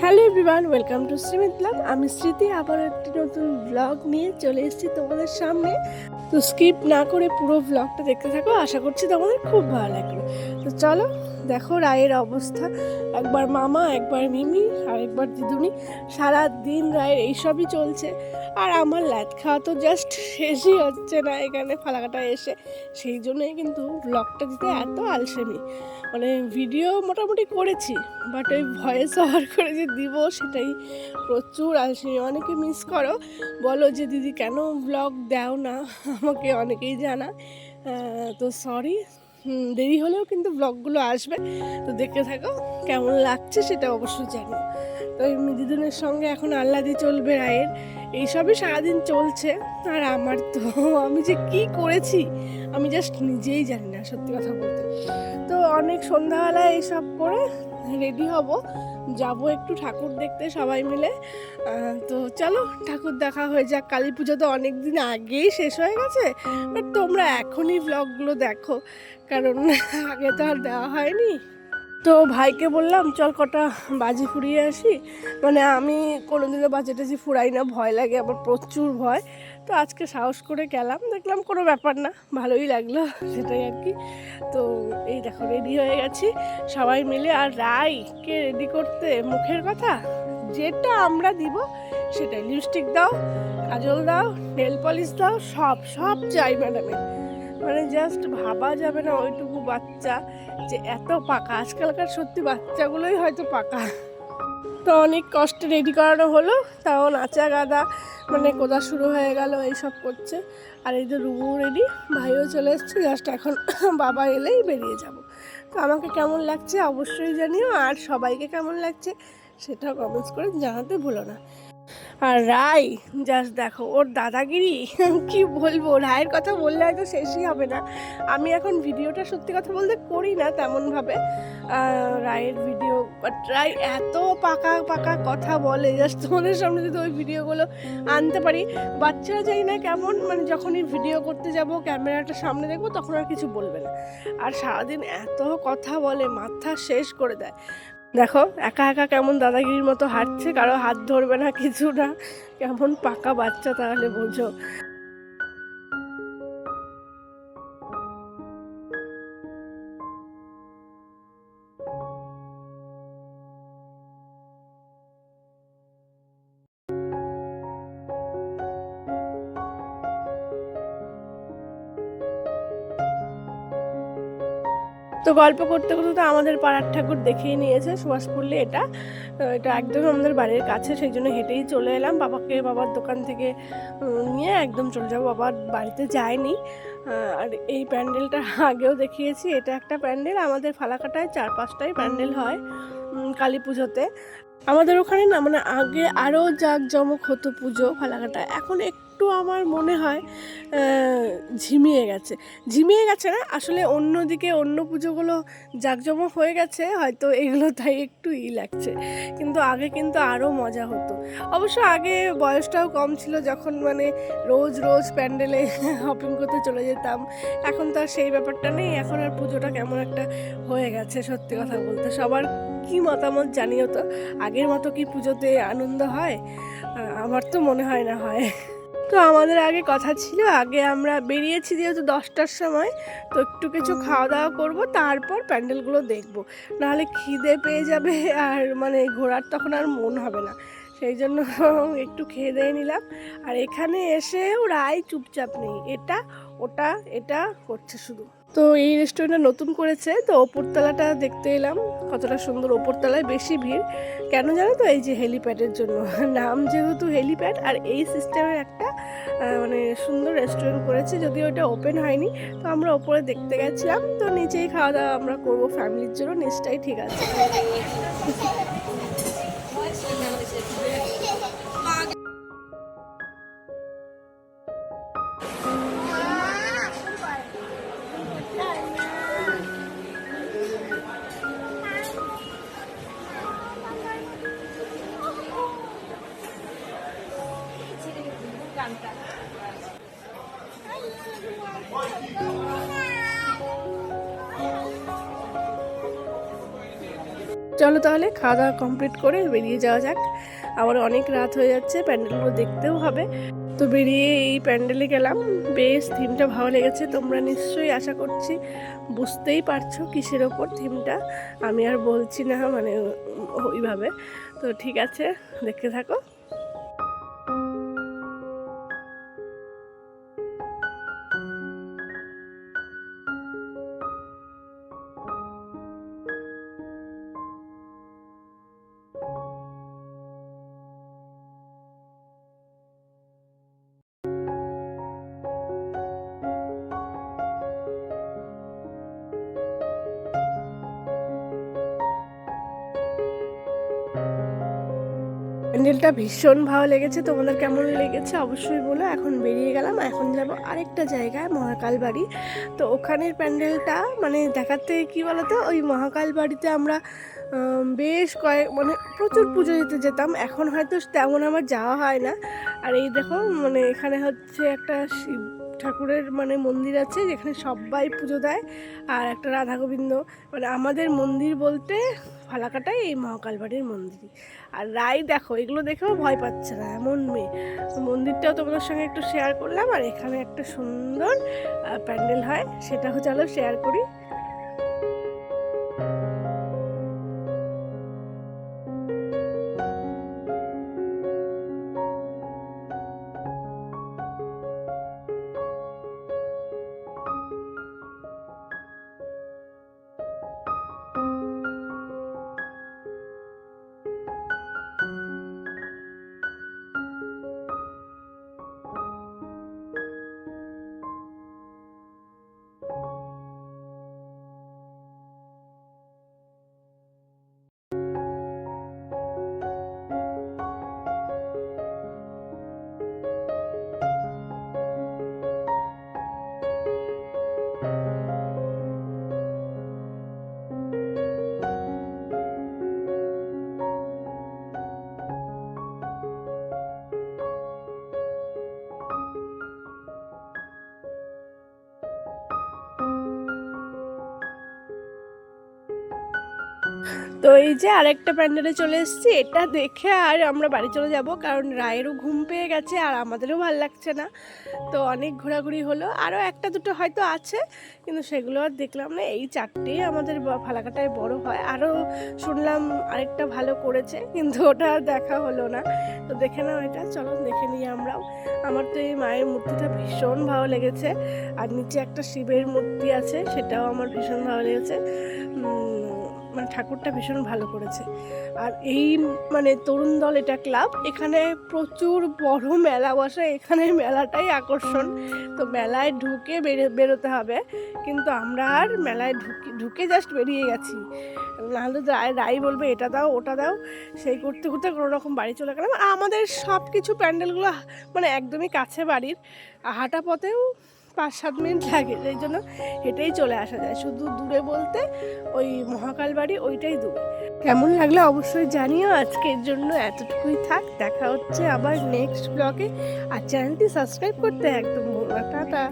Hello everyone, welcome to স্মৃতি blog. আমি স্মৃতি আবার একটি নতুন ব্লগ নিয়ে চলে এসেছি তোমাদের সামনে। তো স্কিপ না করে পুরো ব্লগটা দেখতে থাকো, আশা করছি তোমাদের খুব ভালো লাগবে। তো চলো দেখো রায়ের অবস্থা, একবার মামা, একবার মিমি আর একবার দিদুনি, সারা দিন রায়ের এইসবই চলছে। আর আমার ল্যাদ খাওয়া তো জাস্ট শেষই হচ্ছে না এখানে ফালাকাটা এসে। সেই জন্যই কিন্তু ব্লগটা দিতে এত আলসেমি। মানে ভিডিও মোটামুটি করেছি, বাট ওই ভয়েস ওভার করে যে দিব সেটাই প্রচুর আলসেমি। অনেকে মিস করো, বলো যে দিদি কেন ব্লগ দাও না, আমাকে অনেকেই জানা। তো সরি, দেরি হলেও কিন্তু ব্লগগুলো আসবে। তো দেখতে থাকো, কেমন লাগছে সেটা অবশ্যই জানি। তো এমনি দিদুনের সঙ্গে এখন আহ্লাদি চলবে রায়ের, এইসবই সারাদিন চলছে। আর আমার তো আমি যে কি করেছি আমি জাস্ট নিজেই জানি না, সত্যি কথা বলতে। তো অনেক সন্ধ্যাবেলায় এইসব করে রেডি হব, যাব একটু ঠাকুর দেখতে সবাই মিলে। তো চলো ঠাকুর দেখা হয়ে যাক। কালী পুজো তো অনেক দিন আগেই শেষ হয়ে গেছে, বাট তোমরা এখনই ব্লগগুলো দেখো, কারণ আগে তো আর দেওয়া হয়নি। তো ভাইকে বললাম চল কটা বাজি ফুরিয়ে আসি। মানে আমি কোনোদিনও বাজি টাজি ফুরাই না, ভয় লাগে আমার, প্রচুর ভয়। তো আজকে সাহস করে গেলাম, দেখলাম কোনো ব্যাপার না, ভালোই লাগলো, সেটাই আর কি। তো এই দেখো রেডি হয়ে গেছি সবাই মিলে। আর রাইকে রেডি করতে মুখের কথা, যেটা আমরা দিব সেটাই। লিপস্টিক দাও, কাজল দাও, নেল পলিশ দাও, সব সব চাই ম্যাডামের। মানে জাস্ট ভাবা যাবে না ওইটুকু বাচ্চা যে এত পাকা। আজকালকার সত্যি বাচ্চাগুলোই হয়তো পাকা। তো অনেক কষ্টে রেডি করানো হলো, তাও নাচা গাদা মানে কোথা শুরু হয়ে গেল, এইসব করছে। আর এই যে রুমু রেডি, ভাইও চলে এসছে, জাস্ট এখন বাবা এলেই বেরিয়ে যাব। তো আমাকে কেমন লাগছে অবশ্যই জানিও, আর সবাইকে কেমন লাগছে সেটাও কমেন্টস করে জানাতে ভুলো না। আর রায় জাস্ট দেখো ওর দাদাগিরি, কি বলবো, রায়ের কথা বললে হয়তো শেষই হবে না। আমি এখন ভিডিওটা সত্যি কথা বলতে করি না তেমনভাবে রায়ের ভিডিও, বাট রায় এত পাকা পাকা কথা বলে, জাস্ট তোমাদের সামনে যদি ওই ভিডিওগুলো আনতে পারি। বাচ্চারা যাই না কেমন, মানে যখনই ভিডিও করতে যাব ক্যামেরাটা সামনে দেখবো তখন আর কিছু বলবে না, আর সারাদিন এত কথা বলে মাথা শেষ করে দেয়। দেখো একা একা কেমন দাদাগিরির মতো হাঁটছে, কারো হাত ধরবে না, কিছু না, কেমন পাকা বাচ্চা তাহলে বোঝো। তো গল্প করতে করতে তো আমাদের পাড়ার ঠাকুর দেখেই নিয়েছে, সুভাষপল্লী। এটা এটা একদম আমাদের বাড়ির কাছে, সেই জন্য হেঁটেই চলে এলাম। বাবাকে বাবার দোকান থেকে নিয়ে একদম চলে যাবো, বাবার বাড়িতে যায়নি। আর এই প্যান্ডেলটা আগেও দেখিয়েছি, এটা একটা প্যান্ডেল, আমাদের ফালাকাটায় 4-5টাই প্যান্ডেল হয় কালী পুজোতে। আমাদের ওখানে না মানে আগে আরও জাঁকজমক হতো পুজো ফালাকাটা, এখন একটু আমার মনে হয় ঝিমিয়ে গেছে। ঝিমিয়ে গেছে না, আসলে অন্যদিকে অন্য পুজোগুলো জাঁকজমক হয়ে গেছে হয়তো, এগুলো তাই একটু লাগছে। কিন্তু আগে কিন্তু আরও মজা হতো। অবশ্য আগে বয়সটাও কম ছিল, যখন মানে রোজ রোজ প্যান্ডেলে হপিং করতে চলে যেতাম। এখন তো আর সেই ব্যাপারটা নেই, এখন আর পুজোটা কেমন একটা হয়ে গেছে সত্যি কথা বলতে। সবার কি মতামত জানিও তো, আগের মতো কি পুজোতে আনন্দ হয়? আমার তো মনে হয় না হয়। তো আমাদের আগে কথা ছিল, আগে আমরা বেরিয়েছি যেহেতু 10টার সময়, তো একটু কিছু খাওয়া দাওয়া করবো, তারপর প্যান্ডেলগুলো দেখবো। নাহলে খিদে পেয়ে যাবে, আর মানে ঘোরার তখন আর মন হবে না। সেই জন্য একটু খেয়ে দিয়ে নিলাম। আর এখানে এসেও রায় চুপচাপ নেই, এটা ওটা এটা করছে শুধু। তো এই রেস্টুরেন্টটা নতুন করেছে, তো ওপরতলাটা দেখতে এলাম, কতটা সুন্দর। ওপরতলায় বেশি ভিড় কেন জানো তো, এই যে হেলিপ্যাডের জন্য। নাম যেহেতু হেলিপ্যাড, আর এই সিস্টেমের একটা মানে সুন্দর রেস্টুরেন্ট করেছে, যদিও ওটা ওপেন হয়নি। তো আমরা ওপরে দেখতে গেছিলাম, তো নিচেই খাওয়া দাওয়া আমরা করবো ফ্যামিলির জন্য, নিচটাই ঠিক আছে। চলো তাহলে খাওয়া দাওয়া কমপ্লিট করে বেরিয়ে যাওয়া যাক। আবার অনেক রাত হয়ে যাচ্ছে, প্যান্ডেলগুলো দেখতেও হবে। তো বেরিয়ে এই প্যান্ডেলে গেলাম। বেশ থিমটা ভালো লেগেছে, তোমরা নিশ্চয়ই আশা করছি বুঝতেই পারছো কিসের ওপর থিমটা। আমি আর বলছি না মানে ওইভাবে। তো ঠিক আছে, দেখতে থাকো। প্যান্ডেলটা ভীষণ ভালো লেগেছে, তোমাদের কেমন লেগেছে অবশ্যই বলো। এখন বেরিয়ে গেলাম, এখন যাব আরেকটা জায়গায়, মহাকাল বাড়ি। তো ওখানের প্যান্ডেলটা মানে দেখাতে কি বলতো, ওই মহাকাল বাড়িতে আমরা বেশ মানে প্রচুর পুজো দিতে যেতাম। এখন হয়তো তেমন আমার যাওয়া হয় না। আর এই দেখো মানে এখানে হচ্ছে একটা শিব ঠাকুরের মানে মন্দির আছে, যেখানে সবাই পুজো দেয়। আর একটা রাধা গোবিন্দ, মানে আমাদের মন্দির বলতে ফালাকাটাই এই মহাকাল বাড়ির মন্দির। আর রায় দেখো, এগুলো দেখেও ভয় পাচ্ছে না, এমন মেয়ে। মন্দিরটাও তোমাদের সঙ্গে একটু শেয়ার করলাম। আর এখানে একটা সুন্দর প্যান্ডেল হয়, সেটাও চলো শেয়ার করি। তো এই যে আরেকটা প্যান্ডেলে চলে এসেছি, এটা দেখে আর আমরা বাড়ি চলে যাব, কারণ রায়েরও ঘুম পেয়ে গেছে আর আমাদেরও ভালো লাগছে না। তো অনেক ঘোরাঘুরি হলো, আরও একটা দুটো হয়তো আছে, কিন্তু সেগুলো আর দেখলাম না। এই চারটেই আমাদের ফালাকাটায় বড় হয়। আরও শুনলাম আরেকটা ভালো করেছে, কিন্তু ওটা আর দেখা হলো না। তো দেখে নাও এটা, চলো দেখে নিই আমরাও। আমার তো এই মায়ের মূর্তিটা ভীষণ ভালো লেগেছে। আর নিচে একটা শিবের মূর্তি আছে, সেটাও আমার ভীষণ ভালো লেগেছে। মানে ঠাকুরটা ভীষণ ভালো করেছে। আর এই মানে তরুণ দল এটা ক্লাব, এখানে প্রচুর বড় মেলা বসে, এখানে মেলাটাই আকর্ষণ। তো মেলায় ঢুকে বেরোতে হবে, কিন্তু আমরা আর মেলায় ঢুকে জাস্ট বেরিয়ে গেছি। নাহলে রাই বলবে এটা দাও ওটা দাও, সেই করতে করতে কোনো রকম বাড়ি চলে গেলাম। আর আমাদের সব কিছু প্যান্ডেলগুলো মানে একদমই কাছে বাড়ির, হাঁটা পথেও 5-7 মিনিট লাগে, এই জন্য হেঁটেই চলে আসা যায়। শুধু দূরে বলতে ওই মহাকাল বাড়ি ওইটাই দূরে। কেমন লাগলো অবশ্যই জানিও। আজকের জন্য এতটুকুই থাক, দেখা হচ্ছে আবার নেক্সট ব্লগে। আর চ্যানেলটি সাবস্ক্রাইব করতে একদম ভুলো না। টাটা।